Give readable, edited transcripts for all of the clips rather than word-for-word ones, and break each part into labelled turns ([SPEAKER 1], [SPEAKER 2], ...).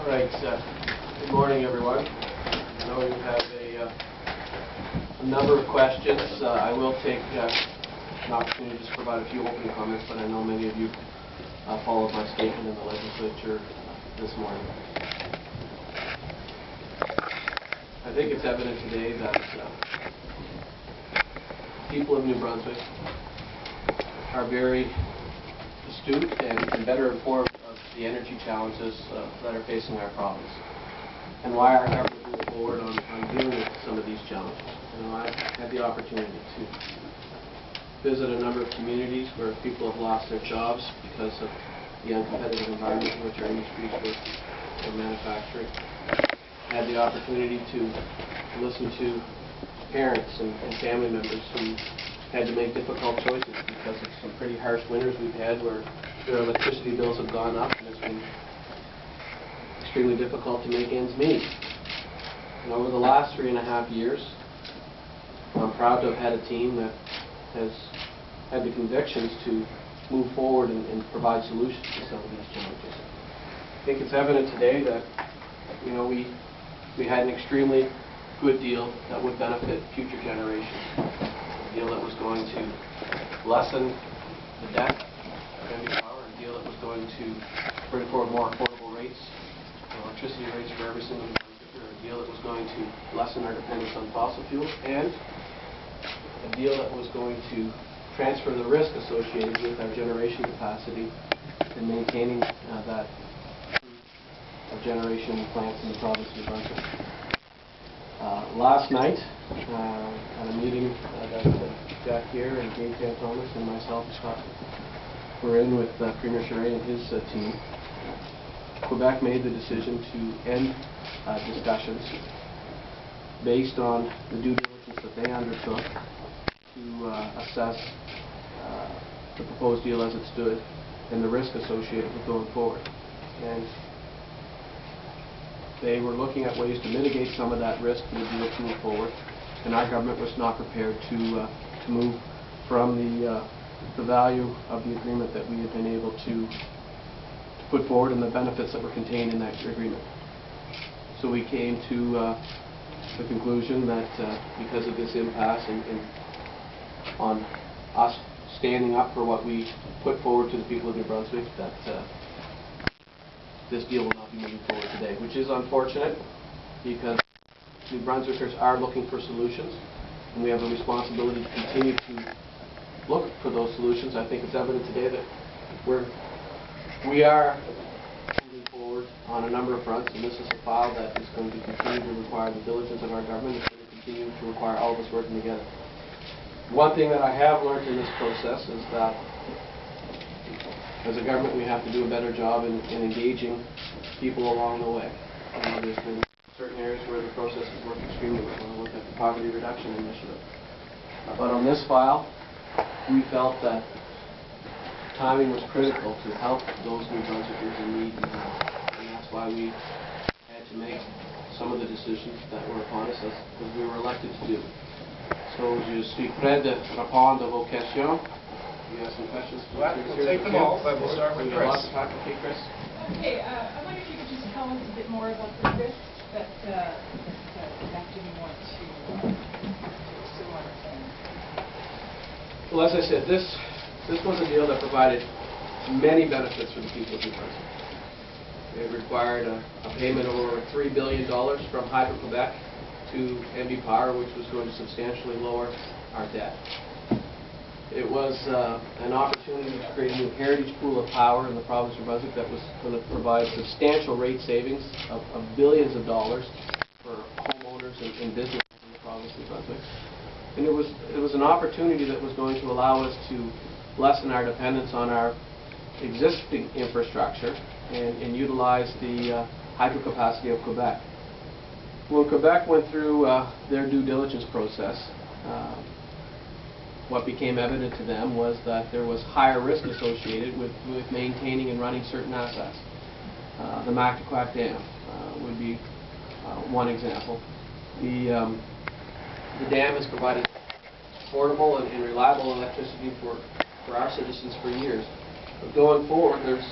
[SPEAKER 1] Right. Good morning, everyone. I know you have a number of questions. I will take an opportunity to just provide a few opening comments, but I know many of you followed my statement in the legislature this morning. I think it's evident today that people of New Brunswick are very astute and better informed of the energy challenges that are facing our province, and why our government moved forward on dealing with some of these challenges. I had the opportunity to visit a number of communities where people have lost their jobs because of the uncompetitive environment in which our industries were manufacturing. I had the opportunity to listen to parents and family members who had to make difficult choices because of some pretty harsh winters we've had where their electricity bills have gone up, and it's been extremely difficult to make ends meet. And over the last 3.5 years, I'm proud to have had a team that has had the convictions to move forward and provide solutions to some of these challenges. I think it's evident today that we had an extremely good deal that would benefit future generations. A deal that was going to lessen the debt of NB Power, a deal that was going to bring forward more affordable rates, electricity rates for every single New Brunswicker, a deal that was going to lessen our dependence on fossil fuels, and a deal that was going to transfer the risk associated with our generation capacity and maintaining that of generation plants in the province of New Brunswick. Last night, at a meeting that Jack here and Gabe Thomas and myself and Scott were in with Premier Charest and his team, Quebec made the decision to end discussions based on the due diligence that they undertook to assess the proposed deal as it stood and the risk associated with going forward. And they were looking at ways to mitigate some of that risk for the deal to move forward, and our government was not prepared to move from the value of the agreement that we had been able to put forward and the benefits that were contained in that agreement. So we came to the conclusion that because of this impasse and on us standing up for what we put forward to the people of New Brunswick, that this deal will not be moving forward today, which is unfortunate because New Brunswickers are looking for solutions, and we have a responsibility to continue to look for those solutions. I think it's evident today that we are moving forward on a number of fronts, and this is a file that is going to continue to require the diligence of our government. It's going to continue to require all of us working together. One thing that I have learned in this process is that as a government, we have to do a better job in engaging people along the way. There's been certain areas where the process has worked extremely well. I look at the Poverty Reduction Initiative. But on this file, we felt that timing was critical to help those New Brunswickers in need now. And that's why we had to make some of the decisions that were upon us as we were elected to do. So je suis prêt de répondre à vos questions. You have some questions?
[SPEAKER 2] We'll take them all, but we'll start with Chris.
[SPEAKER 1] Okay, Chris.
[SPEAKER 3] Okay, I wonder if you could just tell us a bit more about the risks that Quebec didn't want to pursue on its own.
[SPEAKER 1] Well, as I said, this was a deal that provided many benefits for the people of New Brunswick. It required a payment of over $3 billion from Hydro-Quebec to NB Power, which was going to substantially lower our debt. It was an opportunity to create a new heritage pool of power in the province of New Brunswick that was going to provide substantial rate savings of billions of dollars for homeowners and businesses in the province of New Brunswick. And it was an opportunity that was going to allow us to lessen our dependence on our existing infrastructure and utilize the hydro capacity of Quebec. When Quebec went through their due diligence process, what became evident to them was that there was higher risk associated with maintaining and running certain assets. The Mactaquac Dam would be one example. The dam has provided affordable and reliable electricity for our citizens for years. But going forward, there's,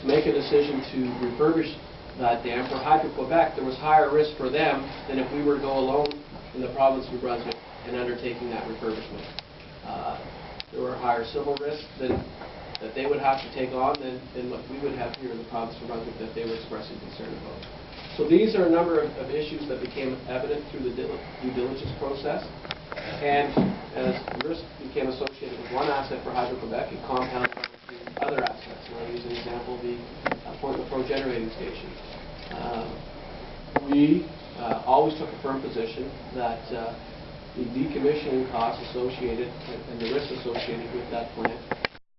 [SPEAKER 1] to make a decision to refurbish that dam for Hydro-Quebec, there was higher risk for them than if we were to go alone in the province of New Brunswick in undertaking that refurbishment. There were higher civil risks that they would have to take on than what we would have here in the province of New Brunswick that they were expressing concern about. So these are a number of issues that became evident through the due diligence process. And as risk became associated with one asset for Hydro-Quebec, it compounded to other assets. And I'll use an example, the Point Lepreau generating station. We always took a firm position that the decommissioning costs associated and the risks associated with that plant